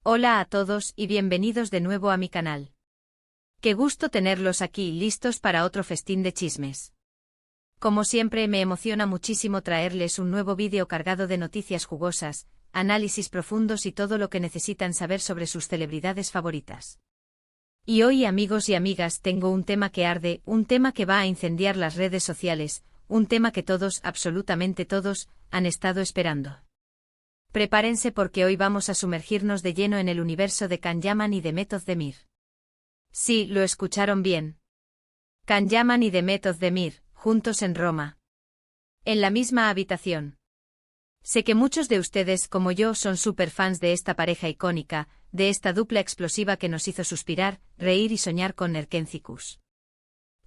Hola a todos y bienvenidos de nuevo a mi canal. Qué gusto tenerlos aquí listos para otro festín de chismes. Como siempre me emociona muchísimo traerles un nuevo vídeo cargado de noticias jugosas, análisis profundos y todo lo que necesitan saber sobre sus celebridades favoritas. Y hoy, amigos y amigas, tengo un tema que arde, un tema que va a incendiar las redes sociales, un tema que todos, absolutamente todos, han estado esperando. Prepárense porque hoy vamos a sumergirnos de lleno en el universo de Can Yaman y Demet Özdemir. Sí, lo escucharon bien. Can Yaman y Demet Özdemir, juntos en Roma. En la misma habitación. Sé que muchos de ustedes, como yo, son súper fans de esta pareja icónica, de esta dupla explosiva que nos hizo suspirar, reír y soñar con Erkencikus.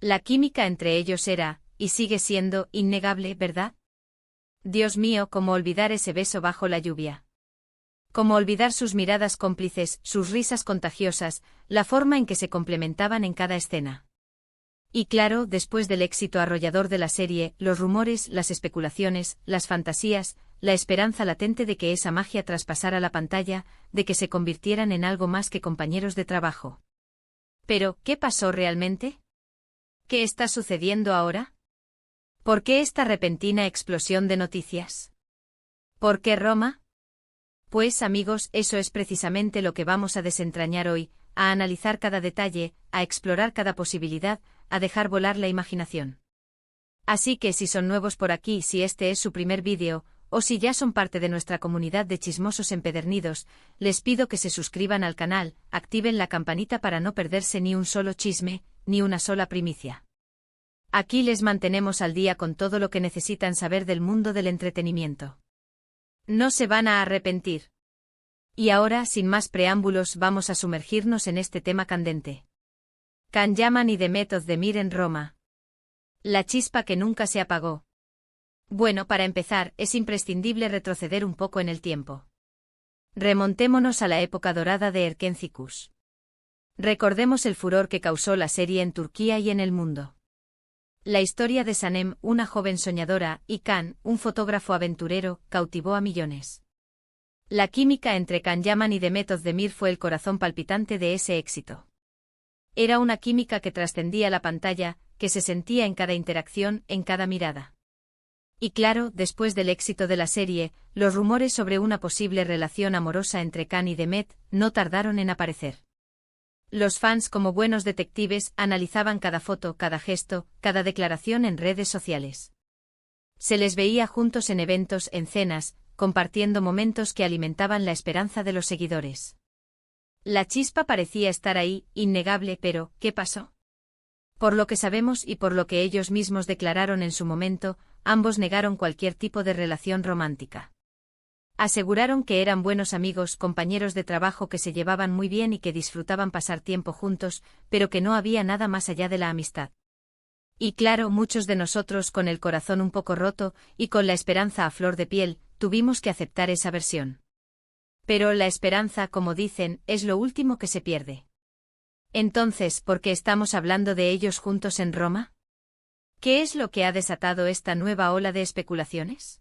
La química entre ellos era, y sigue siendo, innegable, ¿verdad? Dios mío, cómo olvidar ese beso bajo la lluvia. Cómo olvidar sus miradas cómplices, sus risas contagiosas, la forma en que se complementaban en cada escena. Y claro, después del éxito arrollador de la serie, los rumores, las especulaciones, las fantasías, la esperanza latente de que esa magia traspasara la pantalla, de que se convirtieran en algo más que compañeros de trabajo. Pero, ¿qué pasó realmente? ¿Qué está sucediendo ahora? ¿Por qué esta repentina explosión de noticias? ¿Por qué Roma? Pues amigos, eso es precisamente lo que vamos a desentrañar hoy, a analizar cada detalle, a explorar cada posibilidad, a dejar volar la imaginación. Así que si son nuevos por aquí, si este es su primer vídeo, o si ya son parte de nuestra comunidad de chismosos empedernidos, les pido que se suscriban al canal, activen la campanita para no perderse ni un solo chisme, ni una sola primicia. Aquí les mantenemos al día con todo lo que necesitan saber del mundo del entretenimiento. No se van a arrepentir. Y ahora, sin más preámbulos, vamos a sumergirnos en este tema candente. Can Yaman y Demet Özdemir en Roma. La chispa que nunca se apagó. Bueno, para empezar, es imprescindible retroceder un poco en el tiempo. Remontémonos a la época dorada de Erkencikus. Recordemos el furor que causó la serie en Turquía y en el mundo. La historia de Sanem, una joven soñadora, y Can, un fotógrafo aventurero, cautivó a millones. La química entre Can Yaman y Demet Özdemir fue el corazón palpitante de ese éxito. Era una química que trascendía la pantalla, que se sentía en cada interacción, en cada mirada. Y claro, después del éxito de la serie, los rumores sobre una posible relación amorosa entre Can y Demet no tardaron en aparecer. Los fans, como buenos detectives, analizaban cada foto, cada gesto, cada declaración en redes sociales. Se les veía juntos en eventos, en cenas, compartiendo momentos que alimentaban la esperanza de los seguidores. La chispa parecía estar ahí, innegable, pero, ¿qué pasó? Por lo que sabemos y por lo que ellos mismos declararon en su momento, ambos negaron cualquier tipo de relación romántica. Aseguraron que eran buenos amigos, compañeros de trabajo que se llevaban muy bien y que disfrutaban pasar tiempo juntos, pero que no había nada más allá de la amistad. Y claro, muchos de nosotros, con el corazón un poco roto, y con la esperanza a flor de piel, tuvimos que aceptar esa versión. Pero la esperanza, como dicen, es lo último que se pierde. Entonces, ¿por qué estamos hablando de ellos juntos en Roma? ¿Qué es lo que ha desatado esta nueva ola de especulaciones?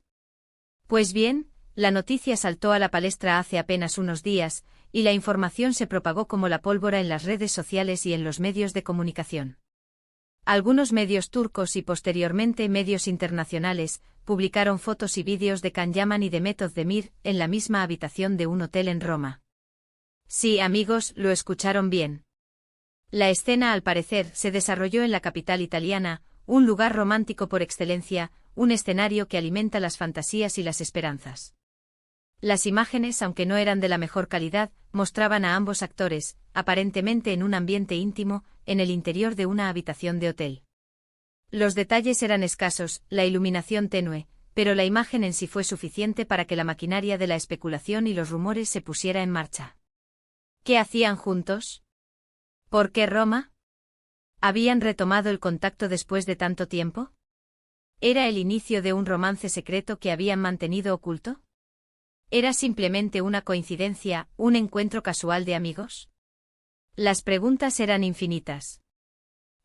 Pues bien, la noticia saltó a la palestra hace apenas unos días, y la información se propagó como la pólvora en las redes sociales y en los medios de comunicación. Algunos medios turcos y posteriormente medios internacionales publicaron fotos y vídeos de Can Yaman y Demet Özdemir en la misma habitación de un hotel en Roma. Sí, amigos, lo escucharon bien. La escena, al parecer, se desarrolló en la capital italiana, un lugar romántico por excelencia, un escenario que alimenta las fantasías y las esperanzas. Las imágenes, aunque no eran de la mejor calidad, mostraban a ambos actores, aparentemente en un ambiente íntimo, en el interior de una habitación de hotel. Los detalles eran escasos, la iluminación tenue, pero la imagen en sí fue suficiente para que la maquinaria de la especulación y los rumores se pusiera en marcha. ¿Qué hacían juntos? ¿Por qué Roma? ¿Habían retomado el contacto después de tanto tiempo? ¿Era el inicio de un romance secreto que habían mantenido oculto? ¿Era simplemente una coincidencia, un encuentro casual de amigos? Las preguntas eran infinitas.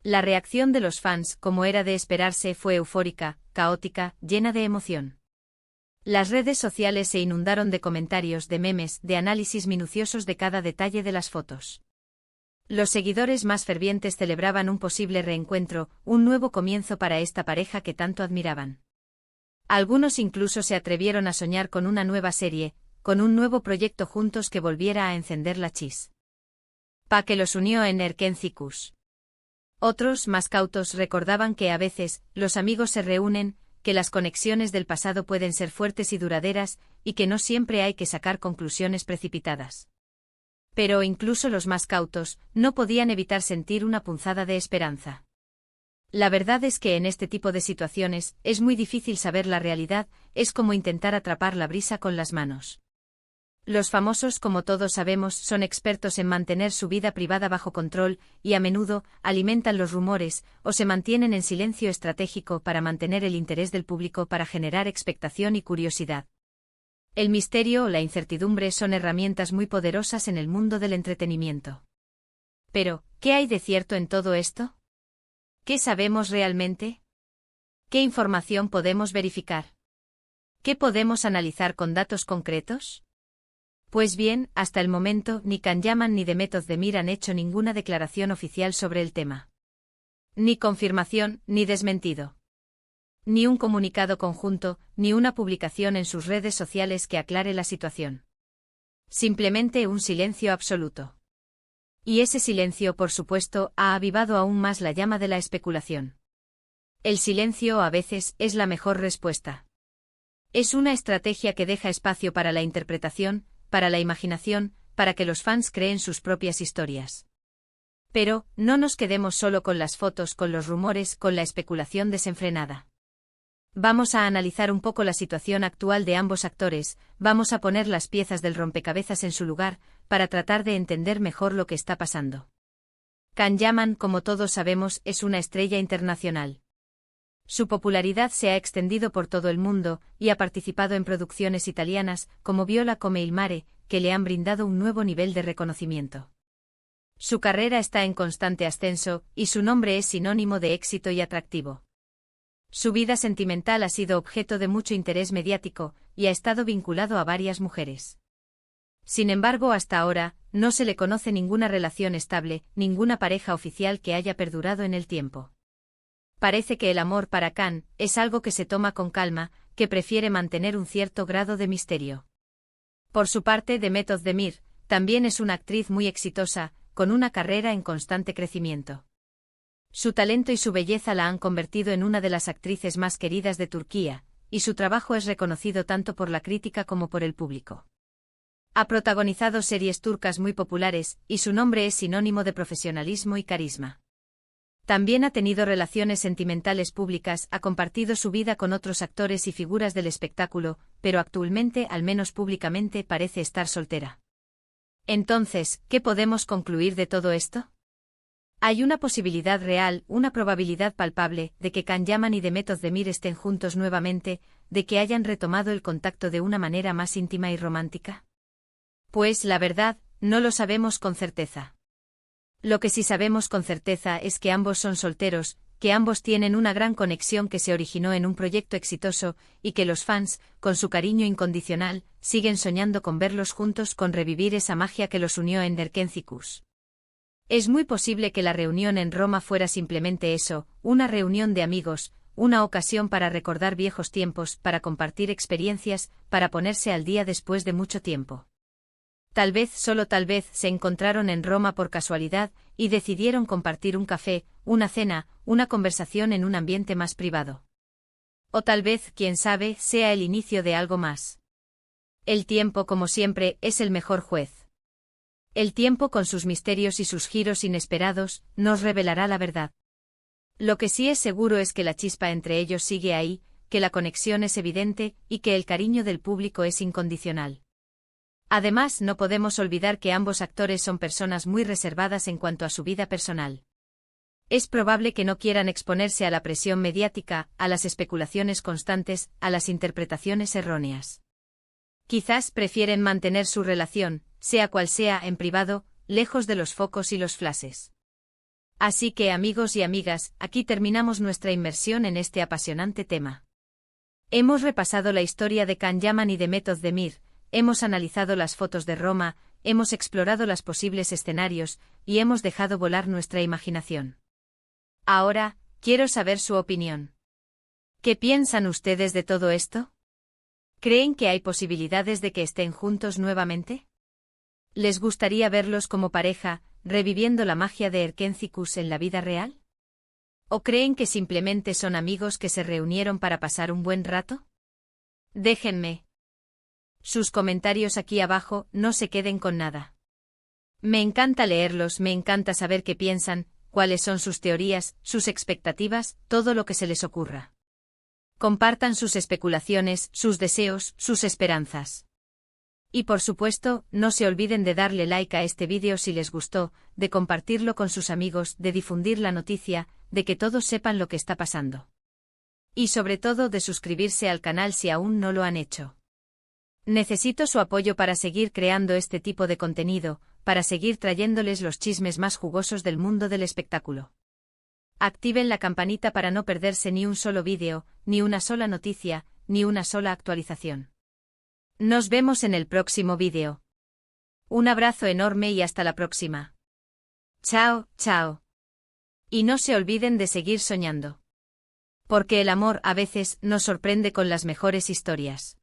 La reacción de los fans, como era de esperarse, fue eufórica, caótica, llena de emoción. Las redes sociales se inundaron de comentarios, de memes, de análisis minuciosos de cada detalle de las fotos. Los seguidores más fervientes celebraban un posible reencuentro, un nuevo comienzo para esta pareja que tanto admiraban. Algunos incluso se atrevieron a soñar con una nueva serie, con un nuevo proyecto juntos que volviera a encender la chispa que los unió en Erkencicus. Otros, más cautos, recordaban que a veces, los amigos se reúnen, que las conexiones del pasado pueden ser fuertes y duraderas, y que no siempre hay que sacar conclusiones precipitadas. Pero incluso los más cautos, no podían evitar sentir una punzada de esperanza. La verdad es que en este tipo de situaciones, es muy difícil saber la realidad, es como intentar atrapar la brisa con las manos. Los famosos, como todos sabemos, son expertos en mantener su vida privada bajo control, y a menudo, alimentan los rumores, o se mantienen en silencio estratégico para mantener el interés del público para generar expectación y curiosidad. El misterio o la incertidumbre son herramientas muy poderosas en el mundo del entretenimiento. Pero, ¿qué hay de cierto en todo esto? ¿Qué sabemos realmente? ¿Qué información podemos verificar? ¿Qué podemos analizar con datos concretos? Pues bien, hasta el momento, ni Can Yaman ni Demet Özdemir han hecho ninguna declaración oficial sobre el tema. Ni confirmación, ni desmentido. Ni un comunicado conjunto, ni una publicación en sus redes sociales que aclare la situación. Simplemente un silencio absoluto. Y ese silencio, por supuesto, ha avivado aún más la llama de la especulación. El silencio, a veces, es la mejor respuesta. Es una estrategia que deja espacio para la interpretación, para la imaginación, para que los fans creen sus propias historias. Pero, no nos quedemos solo con las fotos, con los rumores, con la especulación desenfrenada. Vamos a analizar un poco la situación actual de ambos actores, vamos a poner las piezas del rompecabezas en su lugar, para tratar de entender mejor lo que está pasando. Can Yaman, como todos sabemos, es una estrella internacional. Su popularidad se ha extendido por todo el mundo, y ha participado en producciones italianas, como Viola come il mare, que le han brindado un nuevo nivel de reconocimiento. Su carrera está en constante ascenso, y su nombre es sinónimo de éxito y atractivo. Su vida sentimental ha sido objeto de mucho interés mediático, y ha estado vinculado a varias mujeres. Sin embargo, hasta ahora, no se le conoce ninguna relación estable, ninguna pareja oficial que haya perdurado en el tiempo. Parece que el amor para Can es algo que se toma con calma, que prefiere mantener un cierto grado de misterio. Por su parte, Demet Özdemir también es una actriz muy exitosa, con una carrera en constante crecimiento. Su talento y su belleza la han convertido en una de las actrices más queridas de Turquía, y su trabajo es reconocido tanto por la crítica como por el público. Ha protagonizado series turcas muy populares, y su nombre es sinónimo de profesionalismo y carisma. También ha tenido relaciones sentimentales públicas, ha compartido su vida con otros actores y figuras del espectáculo, pero actualmente, al menos públicamente, parece estar soltera. Entonces, ¿qué podemos concluir de todo esto? Hay una posibilidad real, una probabilidad palpable, de que Can Yaman y Demet Özdemir estén juntos nuevamente, de que hayan retomado el contacto de una manera más íntima y romántica. Pues, la verdad, no lo sabemos con certeza. Lo que sí sabemos con certeza es que ambos son solteros, que ambos tienen una gran conexión que se originó en un proyecto exitoso, y que los fans, con su cariño incondicional, siguen soñando con verlos juntos, con revivir esa magia que los unió en Erkencicus. Es muy posible que la reunión en Roma fuera simplemente eso, una reunión de amigos, una ocasión para recordar viejos tiempos, para compartir experiencias, para ponerse al día después de mucho tiempo. Tal vez, solo tal vez, se encontraron en Roma por casualidad, y decidieron compartir un café, una cena, una conversación en un ambiente más privado. O tal vez, quién sabe, sea el inicio de algo más. El tiempo, como siempre, es el mejor juez. El tiempo, con sus misterios y sus giros inesperados, nos revelará la verdad. Lo que sí es seguro es que la chispa entre ellos sigue ahí, que la conexión es evidente, y que el cariño del público es incondicional. Además, no podemos olvidar que ambos actores son personas muy reservadas en cuanto a su vida personal. Es probable que no quieran exponerse a la presión mediática, a las especulaciones constantes, a las interpretaciones erróneas. Quizás prefieren mantener su relación, sea cual sea, en privado, lejos de los focos y los flashes. Así que, amigos y amigas, aquí terminamos nuestra inmersión en este apasionante tema. Hemos repasado la historia de Can Yaman y de Method Demir, hemos analizado las fotos de Roma, hemos explorado los posibles escenarios, y hemos dejado volar nuestra imaginación. Ahora, quiero saber su opinión. ¿Qué piensan ustedes de todo esto? ¿Creen que hay posibilidades de que estén juntos nuevamente? ¿Les gustaría verlos como pareja, reviviendo la magia de Erkencicus en la vida real? ¿O creen que simplemente son amigos que se reunieron para pasar un buen rato? Déjenme sus comentarios aquí abajo, no se queden con nada. Me encanta leerlos, me encanta saber qué piensan, cuáles son sus teorías, sus expectativas, todo lo que se les ocurra. Compartan sus especulaciones, sus deseos, sus esperanzas. Y por supuesto, no se olviden de darle like a este vídeo si les gustó, de compartirlo con sus amigos, de difundir la noticia, de que todos sepan lo que está pasando. Y sobre todo de suscribirse al canal si aún no lo han hecho. Necesito su apoyo para seguir creando este tipo de contenido, para seguir trayéndoles los chismes más jugosos del mundo del espectáculo. Activen la campanita para no perderse ni un solo vídeo, ni una sola noticia, ni una sola actualización. Nos vemos en el próximo vídeo. Un abrazo enorme y hasta la próxima. Chao, chao. Y no se olviden de seguir soñando. Porque el amor a veces nos sorprende con las mejores historias.